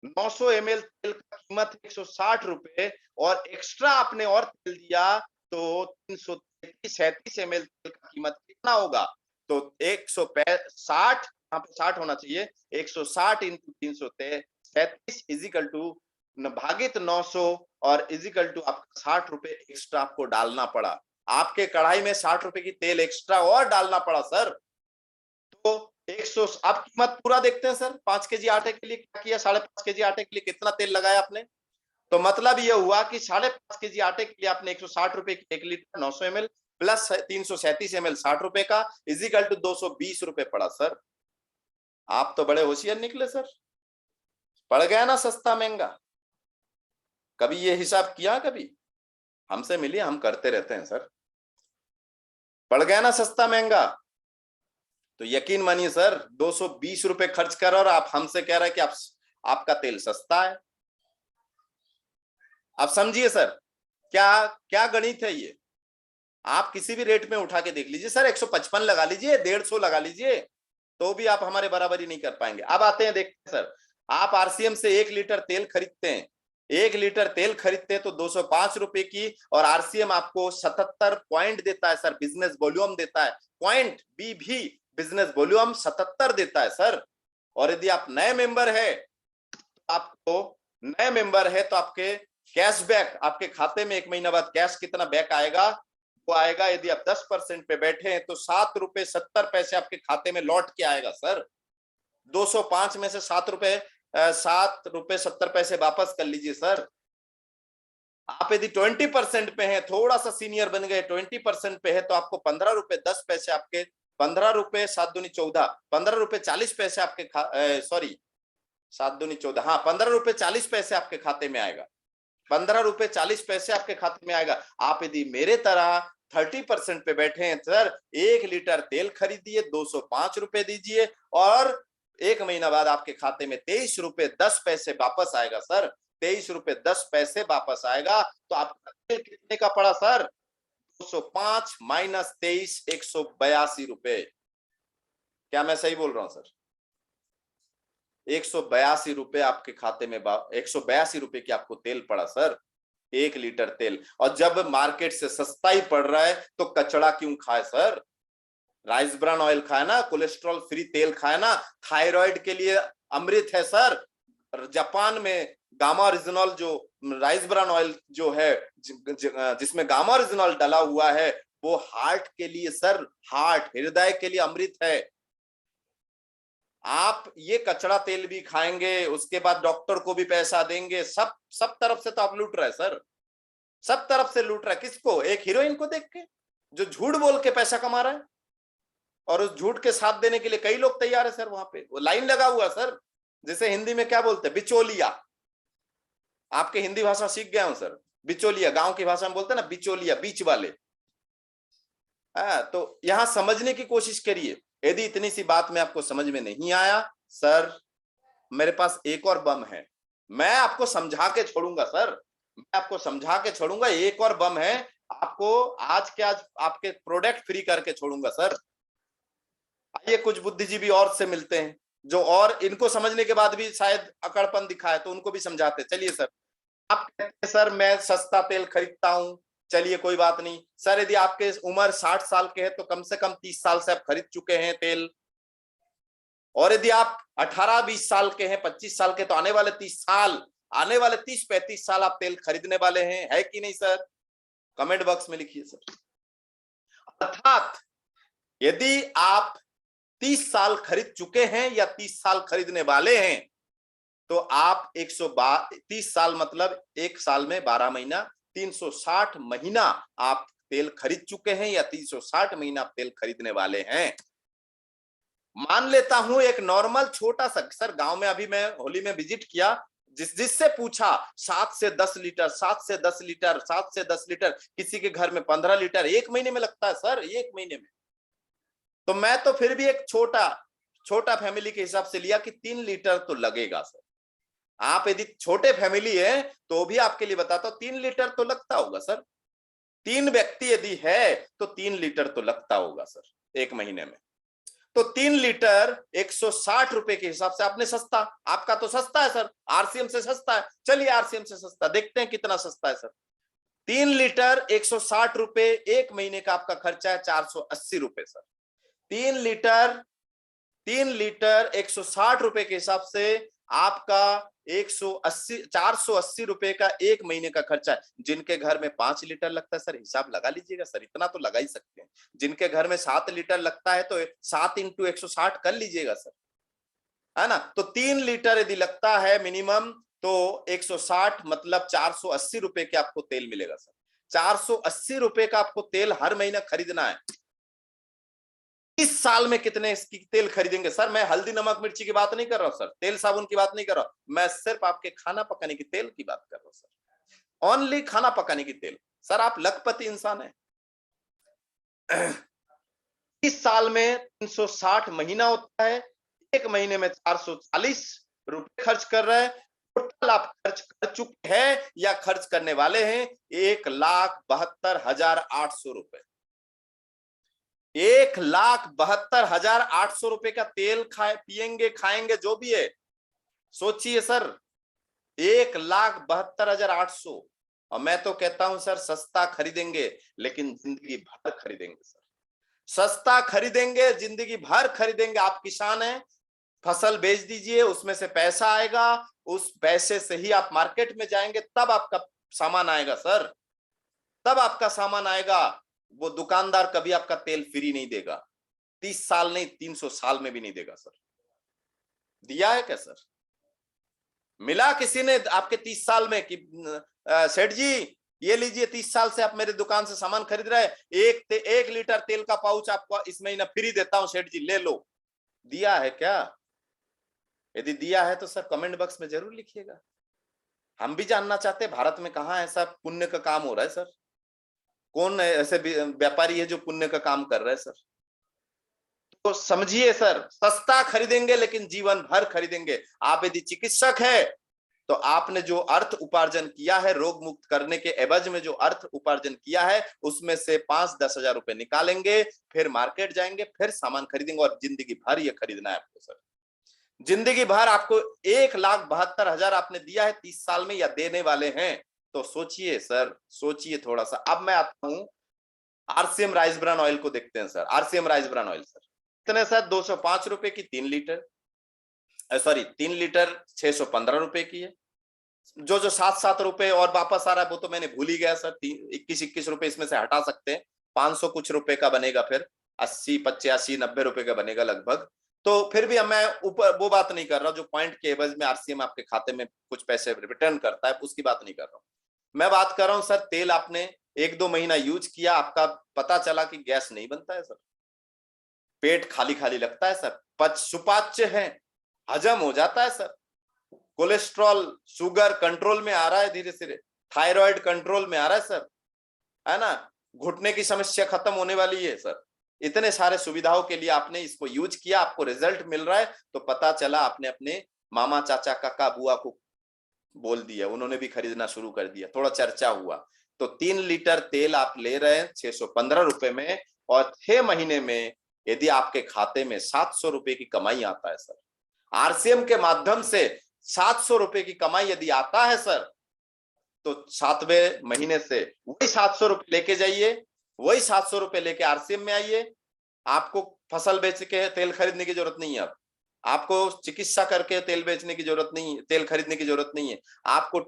900 ml तेल का कीमत 160 रुपए, और एक्स्ट्रा आपने और तेल दिया तो 333 ml तेल का कीमत कितना होगा? तो 160, यहाँ पे 60 होना चाहिए, 160 इंटू 333 इजिकल टू भागित 900 और इजिकल टू आपका 60 रुपए एक्स्ट्रा आपको डालना पड़ा। आपके कढ़ाई में 60 रुपए की तेल एक्स्ट्रा और डालना पड़ा सर। तो 100, आप कीमत पूरा देखते हैं सर। 5 केजी आटे के लिए क्या किया, 5.5 केजी आटे के लिए कितना तेल लगाया आपने? तो मतलब यह हुआ कि 5.5 केजी आटे के लिए आपने 160 रुपए की 1 लीटर 900 ml प्लस 337 ml 60 रुपए का इजिकल टू 220 रुपए पड़ा सर। आप तो बड़े होशियार निकले सर। पड़ गया ना सस्ता महंगा। कभी ये हिसाब किया? कभी हमसे मिलिए, हम करते रहते हैं सर। पड़ गया ना सस्ता महंगा। तो यकीन मानिए सर, 220 रुपए खर्च कर और आप हमसे कह रहे हैं कि आपका तेल सस्ता है। आप समझिए सर, क्या क्या गणित है ये। आप किसी भी रेट में उठा के देख लीजिए सर, 155 लगा लीजिए, 150 लगा लीजिए, तो भी आप हमारे बराबरी नहीं कर पाएंगे। अब आते हैं, देखते हैं सर, आप आरसीएम से 1 लीटर तेल खरीदते हैं, 1 लीटर तेल खरीदते हैं तो 205 रुपए की, और आरसीएम आपको 77 पॉइंट देता है सर, बिजनेस वॉल्यूम देता है, पॉइंट बी भी बिजनेस वॉल्यूम 77 देता है सर। और यदि आप नए मेंबर है तो आपके कैशबैक, आपके खाते में 1 महीना बाद कैश कितना बैक आएगा वो आएगा, यदि आप 10% पे बैठे हैं तो 7 रुपए 70 पैसे आपके खाते में लौट के आएगा सर। 205 में से 7 रुपए 70 पैसे वापस कर लीजिए सर। आप यदि 20% पे हैं, थोड़ा सा सीनियर बन गए, 20% पे है तो आपको 15 रुपए 10 पैसे आपके, 15 रुपए 7 दूनी 14, 15 रुपए 40 पैसे आपके 7 दूनी 14, हाँ 15 रुपए 40 पैसे आपके खाते में आएगा, 15 रुपए 40 पैसे आपके खाते में आएगा। आप यदि मेरे तरह 30% पे बैठे हैं सर, 1 लीटर तेल खरीदिए, 205 रुपए दीजिए, और 1 महीना बाद आपके खाते में 23 रुपए 10 पैसे वापस आएगा सर। 23 रुपए 10 पैसे वापस आएगा तो आपका तेल कितने का पड़ा सर? 205 माइनस 23, 182 रुपए। क्या मैं सही बोल रहा हूं सर? 182 रुपए आपके खाते में 182 रुपए की आपको तेल पड़ा सर, 1 लीटर तेल। और जब मार्केट से सस्ता ही पड़ रहा है तो कचड़ा क्यों खाए सर? राइस ब्रान ऑयल खाए ना, कोलेस्ट्रॉल फ्री तेल खाए ना, थायराइड के लिए अमृत है सर। जापान में गामा ओरिजिनल जो राइस ब्रान ऑयल जो है, जिसमें गामा ओरिजिनल डला हुआ है, वो हार्ट के लिए सर, हार्ट हृदय के लिए अमृत है। आप ये कचड़ा तेल भी खाएंगे, उसके बाद डॉक्टर को भी पैसा देंगे, सब तरफ से तो आप लूट रहे हैं सर, सब तरफ से लूट रहा है। किसको? एक हीरोइन को देख के जो झूठ बोल के पैसा कमा रहा है, और उस झूठ के साथ देने के लिए कई लोग तैयार है सर। वहां पे वो लाइन लगा हुआ सर, जिसे हिंदी में क्या बोलते हैं, बिचौलिया। आपके हिंदी भाषा सीख गया हूं सर, बिचौलिया, गांव की भाषा में बोलते हैं ना बिचौलिया, बीच वाले। तो यहां समझने की कोशिश करिए। यदि इतनी सी बात में आपको समझ में नहीं आया सर, मेरे पास एक और बम है, मैं आपको समझा के छोड़ूंगा सर, मैं आपको समझा के छोड़ूंगा। एक और बम है, आपको आज के आज आपके प्रोडक्ट फ्री करके छोड़ूंगा सर। आइए कुछ बुद्धिजीवी और से मिलते हैं, जो और इनको समझने के बाद भी शायद अकड़पन दिखाए, तो उनको भी समझाते। चलिए सर, आप कहते हैं सर मैं सस्ता तेल खरीदता हूं, चलिए कोई बात नहीं सर। यदि आपके उम्र 60 साल के है तो कम से कम 30 साल से आप खरीद चुके हैं तेल, और यदि आप 18-20 साल के हैं, 25 साल के, तो आने वाले 30-35 साल आप तेल खरीदने वाले हैं, है कि नहीं सर? कमेंट बॉक्स में लिखिए सर। अर्थात यदि आप 30 साल खरीद चुके हैं या 30 साल खरीदने वाले हैं, तो आप 130 साल मतलब 1 साल में 12 महीना, 360 महीना आप तेल खरीद चुके हैं, या 360 महीना आप तेल खरीदने वाले हैं। मान लेता हूं एक नॉर्मल छोटा सा, सर गांव में अभी मैं होली में विजिट किया, जिससे पूछा 7 से 10 लीटर, 7 से 10 लीटर, 7 से 10 लीटर, किसी के घर में 15 लीटर 1 महीने में लगता है सर, 1 महीने में। तो मैं तो फिर भी एक छोटा फैमिली के हिसाब से लिया कि 3 लीटर तो लगेगा सर। आप यदि छोटे फैमिली है तो भी आपके लिए बताता हूं 3 लीटर तो लगता होगा सर। 3 व्यक्ति यदि है तो 3 लीटर तो लगता होगा सर एक महीने में। तो 3 लीटर 160 रुपए के हिसाब से आपने सस्ता, आपका तो सस्ता है सर, आरसीएम से सस्ता है। चलिए आरसीएम से सस्ता देखते हैं कितना सस्ता है सर। 3 लीटर 160 रुपए, एक महीने का आपका खर्चा है 480 रुपए सर। 3 लीटर 160 रुपए के हिसाब से आपका 480 रुपए का एक महीने का खर्चा है। जिनके घर में 5 लीटर लगता है सर, हिसाब लगा लीजिएगा सर, इतना तो लगा ही सकते हैं। जिनके घर में 7 लीटर लगता है तो 7 इंटू 160 कर लीजिएगा सर, है ना। तो 3 लीटर यदि लगता है मिनिमम तो 160 मतलब 480 रुपए के आपको तेल मिलेगा सर। 480 रुपए का आपको तेल हर महीना खरीदना है। इस साल में कितने इसकी तेल खरीदेंगे सर? मैं हल्दी नमक मिर्ची की बात नहीं कर रहा हूं सर, तेल साबुन की बात नहीं कर रहा हूं, मैं सिर्फ आपके खाना पकाने की तेल की बात कर रहा हूं सर। ओनली खाना पकाने की तेल। सर आप लखपति इंसान है। इस साल में 360 महीना होता है, एक महीने में 440 रुपए खर्च कर रहे हैं। टोटल आप खर्च कर चुके हैं या खर्च करने वाले हैं 1,72,800 रुपए। 1,72,800 रुपए का तेल पिएंगे खाएंगे जो भी है, सोचिए सर 1,72,800। और मैं तो कहता हूं सर सस्ता खरीदेंगे लेकिन जिंदगी भर खरीदेंगे सर। सस्ता खरीदेंगे जिंदगी भर खरीदेंगे। आप किसान हैं, फसल बेच दीजिए, उसमें से पैसा आएगा, उस पैसे से ही आप मार्केट में जाएंगे, तब आपका सामान आएगा सर, तब आपका सामान आएगा। वो दुकानदार कभी आपका तेल फ्री नहीं देगा। 30 साल नहीं 300 साल में भी नहीं देगा सर। दिया है क्या सर? मिला किसी ने आपके 30 साल में कि सेठ जी ये लीजिए 30 साल से आप मेरे दुकान से सामान खरीद रहे हैं, 1 लीटर तेल का पाउच आपको इस महीना फ्री देता हूं सेठ जी, ले लो। दिया है क्या? यदि दिया है तो सर कमेंट बॉक्स में जरूर लिखिएगा। हम भी जानना चाहते हैं भारत में कहां ऐसा पुण्य का काम हो रहा है सर। कौन ऐसे व्यापारी है जो पुण्य का काम कर रहे हैं सर? तो समझिए सर, सस्ता खरीदेंगे लेकिन जीवन भर खरीदेंगे। आप यदि चिकित्सक है तो आपने जो अर्थ उपार्जन किया है, रोग मुक्त करने के एवज में जो अर्थ उपार्जन किया है, उसमें से 5-10 हजार रुपए निकालेंगे, फिर मार्केट जाएंगे, फिर सामान खरीदेंगे और जिंदगी भर ये खरीदना है आपको सर। जिंदगी भर आपको 1,72,000 आपने दिया है 30 साल में या देने वाले हैं। तो सोचिए सर, सोचिए थोड़ा सा। अब मैं आता हूं आरसीएम राइस ब्रान ऑयल को देखते हैं sir. RCM rice bran oil sir कितने सर? 205 रुपए की 3 लीटर, सॉरी 3 लीटर 615 रुपए की है। जो 7-7 रुपए और वापस आ रहा है वो तो मैंने भूल ही गया सर। 21-21 रुपए इसमें से हटा सकते हैं, 500 कुछ रुपए का बनेगा, फिर 80-85-90 रुपए का बनेगा लगभग। तो फिर भी मैं ऊपर वो बात नहीं कर रहा जो पॉइंट के एवज में आरसीएम आपके खाते में कुछ पैसे रिटर्न करता है, उसकी बात नहीं कर रहा हूं। मैं बात कर रहा हूं सर तेल आपने 1-2 महीना यूज किया, आपका पता चला कि गैस नहीं बनता है सर, पेट खाली खाली लगता है सर, सुपाच्य है, हजम हो जाता है सर, कोलेस्ट्रॉल शुगर कंट्रोल में आ रहा है, धीरे धीरे थायराइड कंट्रोल में आ रहा है सर, है ना, घुटने की समस्या खत्म होने वाली है सर। इतने सारे सुविधाओं के लिए आपने इसको यूज किया, आपको रिजल्ट मिल रहा है, तो पता चला आपने अपने मामा चाचा काका बुआ को बोल दिया, उन्होंने भी खरीदना शुरू कर दिया, थोड़ा चर्चा हुआ। तो 3 लीटर तेल आप ले रहे हैं 615 रुपए में, और 6 महीने में यदि आपके खाते में 700 रुपए की कमाई आता है सर, आरसीएम के माध्यम से 700 रुपए की कमाई यदि आता है सर, तो 7वें महीने से वही 700 रुपए लेके जाइए, वही 700 रुपए लेके आरसीएम में आइए। आपको फसल बेच के तेल खरीदने की जरूरत नहीं है, अब आपको चिकित्सा करके तेल बेचने की जरूरत नहीं है, तेल खरीदने की जरूरत नहीं है। आपको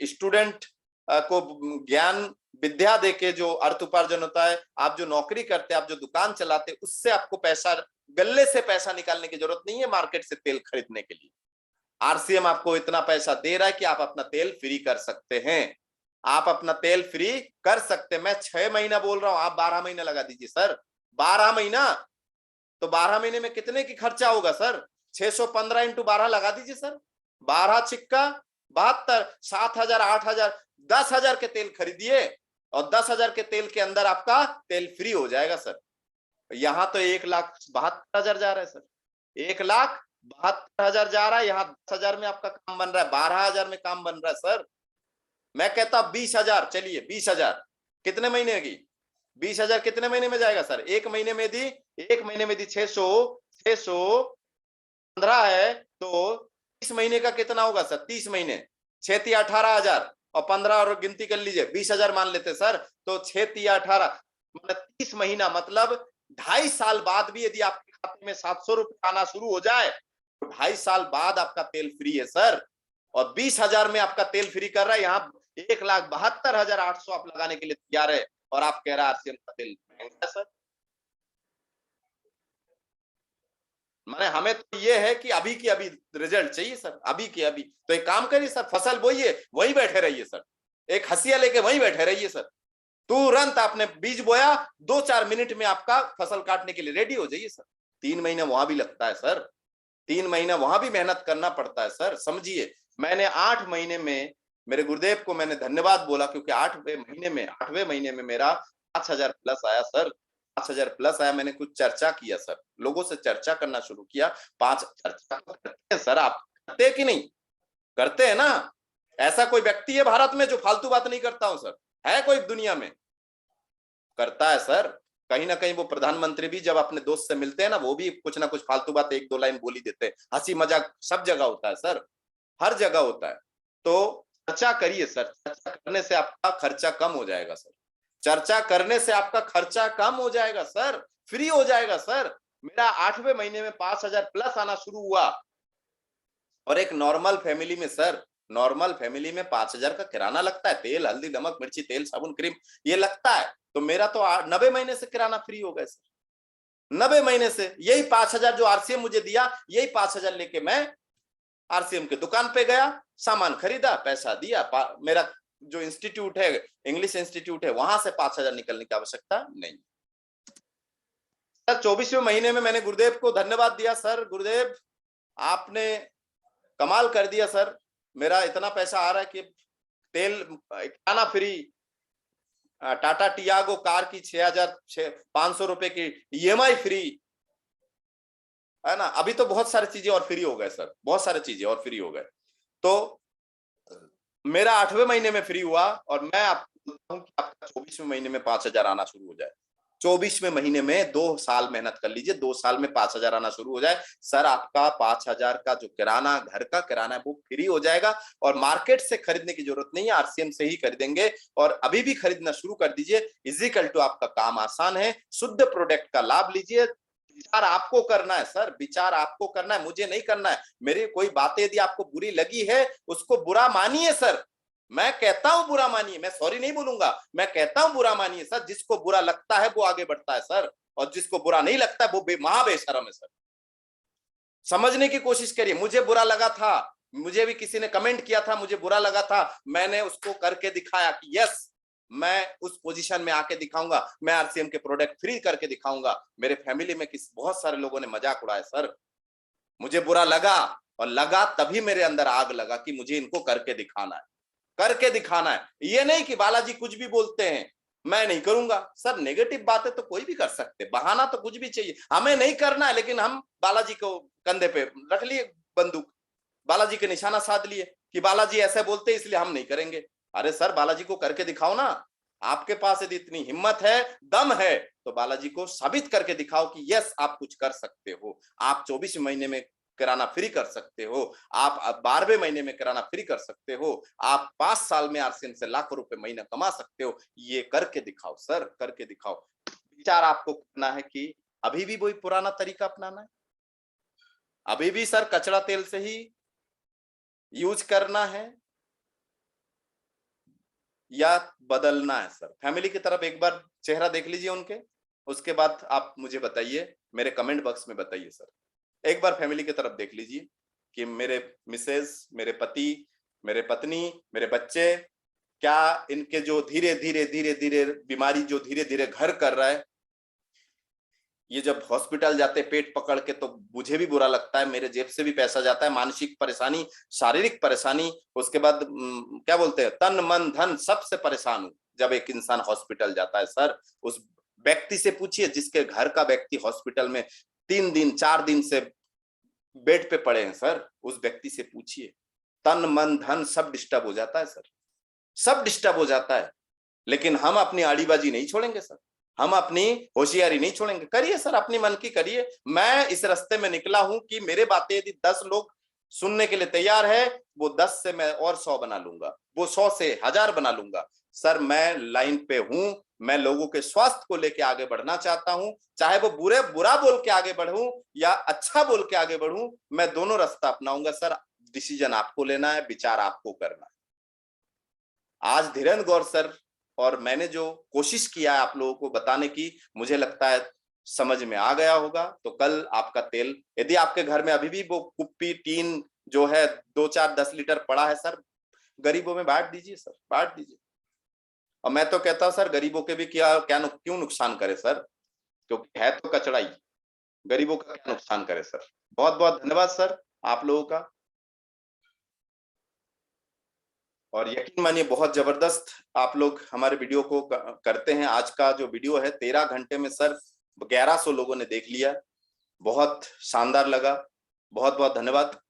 स्टूडेंट को ज्ञान विद्या देके जो अर्थ उपार्जन होता है, आप जो नौकरी करते हैं, आप जो दुकान चलाते हैं, उससे आपको पैसा, गल्ले से पैसा निकालने की जरूरत नहीं है मार्केट से तेल खरीदने के लिए। आरसीएम आपको इतना पैसा दे रहा है कि आप अपना तेल फ्री कर सकते हैं, आप अपना तेल फ्री कर सकते हैं। मैं 6 महीना बोल रहा हूं, आप 12 महीना लगा दीजिए सर। 12 महीना तो 12 महीने में कितने की खर्चा होगा सर? 615 इंटू 12 लगा दीजिए सर, 12 छिक्का 72, 7,000, 8,000, 10,000 के तेल खरीदिए और 10,000 के तेल के अंदर आपका तेल फ्री हो जाएगा सर। यहाँ तो 1,72,000 जा रहा है सर, 1,72,000 जा रहा है, यहाँ 10,000 में आपका काम बन रहा है, 12,000 में काम बन रहा है सर। मैं कहता 20,000, चलिए 20,000 कितने महीने की, 20,000 कितने महीने में जाएगा सर? एक महीने में दी 615 है, तो 30 महीने का कितना होगा सर? 30 महीने, 6 18,000 और 15 और गिनती कर लीजिए, 20,000 मान लेते सर, तो 6 18 मतलब 30 महीना, मतलब 2.5 साल बाद भी यदि आपके खाते में 700 रुपए आना शुरू हो जाए तो 2.5 साल बाद आपका तेल फ्री है सर। और 20,000 में आपका तेल फ्री कर रहा है, यहाँ 1,72,800 आप लगाने के लिए तैयार है, और आप कह रहे हैं आरसीएम का तेल महंगा है सर। माने हमें तो ये है कि अभी की अभी रिजल्ट चाहिए सर, अभी की अभी। तो एक काम करिए सर, फसल बोइए, वहीं बैठे रहिए सर, एक हंसिया लेके वहीं बैठे रहिए सर। तुरंत आपने बीज बोया, 2-4 मिनट में आपका फसल काटने के लिए रेडी हो जाइए सर। 3 महीना वहां भी लगता है सर, 3 महीना वहां भी मेहनत करना पड़ता है सर, समझिए। मैंने 8 महीने में, मेरे गुरुदेव को मैंने धन्यवाद बोला, क्योंकि 8वें महीने में मेरा 5,000 प्लस आया सर, 5,000 प्लस आया। मैंने कुछ चर्चा किया सर, लोगों से चर्चा करना शुरू किया। चर्चा करते हैं सर, आप करते हैं कि नहीं? करते हैं ना? ऐसा कोई व्यक्ति है भारत में जो फालतू बात नहीं करता हूं सर? है कोई दुनिया में? करता है सर। कहीं ना कहीं वो प्रधानमंत्री भी जब अपने दोस्त से मिलते हैं ना, वो भी कुछ ना कुछ फालतू बात 1-2 लाइन बोल ही देते हैं। हंसी मजाक सब जगह होता है सर, हर जगह होता है। तो चर्चा करिए सर, चर्चा करने से आपका खर्चा कम हो जाएगा सर, चर्चा करने से आपका खर्चा कम हो जाएगा सर, फ्री हो जाएगा सर। मेरा 8वें महीने में 5,000 प्लस आना शुरू हुआ, और एक नॉर्मल फैमिली में सर, नॉर्मल फैमिली में 5,000 का किराना लगता है, तेल हल्दी नमक मिर्ची तेल साबुन क्रीम ये लगता है। तो मेरा तो 90 महीने से किराना फ्री हो गया सर, 90 महीने से। यही 5,000 जो आरसीएम मुझे दिया, यही 5,000 लेके मैं आरसीएम के दुकान पे गया, सामान खरीदा, पैसा दिया। मेरा जो इंस्टीट्यूट है, इंग्लिश इंस्टीट्यूट है, वहां से 5,000 निकलने की आवश्यकता नहीं सर। 24वें महीने में मैंने गुरुदेव को धन्यवाद दिया, सर गुरुदेव आपने कमाल कर दिया सर, मेरा इतना पैसा आ रहा है कि तेल किराना फ्री, टाटा टियागो कार की 6,500 रुपए की ईएमआई फ्री, है ना। अभी तो बहुत सारी चीजें और फ्री हो गए सर, बहुत सारी चीजें और फ्री हो गए। तो मेरा 8वें महीने में फ्री हुआ, और मैं आपको बोलता हूं कि आपका 24वें महीने में 5,000 आना शुरू हो जाए। 24वें महीने में 2 साल मेहनत कर लीजिए, 2 साल में 5,000 आना शुरू हो जाए सर, आपका 5,000 का जो किराना, घर का किराना है, वो फ्री हो जाएगा, और मार्केट से खरीदने की जरूरत नहीं है, आरसीएम से ही खरीदेंगे। और अभी भी खरीदना शुरू कर दीजिए, इजिकल टू आपका काम आसान है, शुद्ध प्रोडक्ट का लाभ लीजिए। विचार आपको करना है सर, विचार आपको करना है, मुझे नहीं करना है। मेरी कोई बातें यदि आपको बुरी लगी है, उसको बुरा मानिए सर, मैं कहता हूं बुरा मानिए, मैं सॉरी नहीं बोलूंगा, मैं कहता हूं बुरा मानिए सर। जिसको बुरा लगता है वो आगे बढ़ता है सर, और जिसको बुरा नहीं लगता है वो महाबेशरम है सर। समझने की कोशिश करिए। मुझे बुरा लगा था, मुझे भी किसी ने कमेंट किया था, मुझे बुरा लगा था, मैंने उसको करके दिखाया कि यस, मैं उस पोजीशन में आके दिखाऊंगा, मैं आरसीएम के प्रोडक्ट फ्री करके दिखाऊंगा। मेरे फैमिली में बहुत सारे लोगों ने मजाक उड़ाया सर, मुझे बुरा लगा, और लगा तभी मेरे अंदर आग लगा कि मुझे इनको करके दिखाना है, करके दिखाना है। ये नहीं कि बालाजी कुछ भी बोलते हैं मैं नहीं करूंगा सर। नेगेटिव बातें तो कोई भी कर सकते, बहाना तो कुछ भी चाहिए, हमें नहीं करना है, लेकिन हम बालाजी को कंधे पे रख लिए बंदूक, बालाजी के निशाना साध लिए कि बालाजी ऐसे बोलते इसलिए हम नहीं करेंगे। अरे सर, बालाजी को करके दिखाओ ना, आपके पास यदि इतनी हिम्मत है, दम है, तो बालाजी को साबित करके दिखाओ कि यस आप कुछ कर सकते हो। आप 24 महीने में किराना फ्री कर सकते हो, आप 12वें महीने में किराना फ्री कर सकते हो, आप 5 साल में आरसीएम से लाखों रुपए महीना कमा सकते हो। ये करके दिखाओ सर, करके दिखाओ। विचार आपको करना है कि अभी भी वही पुराना तरीका अपनाना है, अभी भी सर कचरा तेल से ही यूज करना है, या बदलना है सर। फैमिली की तरफ एक बार चेहरा देख लीजिए उनके, उसके बाद आप मुझे बताइए, मेरे कमेंट बॉक्स में बताइए सर। एक बार फैमिली की तरफ देख लीजिए कि मेरे मिसेस, मेरे पति, मेरे पत्नी, मेरे बच्चे, क्या इनके जो धीरे धीरे बीमारी जो धीरे धीरे घर कर रहा है, ये जब हॉस्पिटल जाते पेट पकड़ के तो मुझे भी बुरा लगता है, मेरे जेब से भी पैसा जाता है, मानसिक परेशानी, शारीरिक परेशानी, उसके बाद क्या बोलते हैं, तन मन धन सबसे परेशान हूं जब एक इंसान हॉस्पिटल जाता है सर। उस व्यक्ति से पूछिए जिसके घर का व्यक्ति हॉस्पिटल में 3 दिन 4 दिन से बेड पे पड़े हैं सर, उस व्यक्ति से पूछिए, तन मन धन सब डिस्टर्ब हो जाता है सर, सब डिस्टर्ब हो जाता है। लेकिन हम अपनी आड़ीबाजी नहीं छोड़ेंगे सर, हम अपनी होशियारी नहीं छोड़ेंगे। करिए सर, अपनी मन की करिए। मैं इस रास्ते में निकला हूं कि मेरे बातें यदि 10 लोग सुनने के लिए तैयार है, वो 10 से मैं और 100 बना लूंगा, वो 100 से 1000 बना लूंगा। सर मैं लाइन पे हूं, मैं लोगों के स्वास्थ्य को लेके आगे बढ़ना चाहता हूं, चाहे वो बुरा बोल के आगे बढ़ूं या अच्छा बोल के आगे बढ़ूं, मैं दोनों रास्ता अपनाऊंगा सर। डिसीजन आपको लेना है, विचार आपको करना है। आज धीरेन्द्र गौर सर और मैंने जो कोशिश किया है आप लोगों को बताने की, मुझे लगता है समझ में आ गया होगा। तो कल आपका तेल, यदि आपके घर में अभी भी वो कुप्पी टीन जो है 2-4 10 लीटर पड़ा है सर, गरीबों में बांट दीजिए सर, बांट दीजिए। और मैं तो कहता हूं सर, गरीबों के भी क्यों नुकसान करे सर, क्योंकि है तो कचरा ही, गरीबों का क्या नुकसान करे सर। बहुत बहुत धन्यवाद सर आप लोगों का। और यकीन मानिए बहुत जबरदस्त आप लोग हमारे वीडियो को करते हैं। आज का जो वीडियो है 13 घंटे में सर 1100 लोगों ने देख लिया, बहुत शानदार लगा। बहुत बहुत धन्यवाद।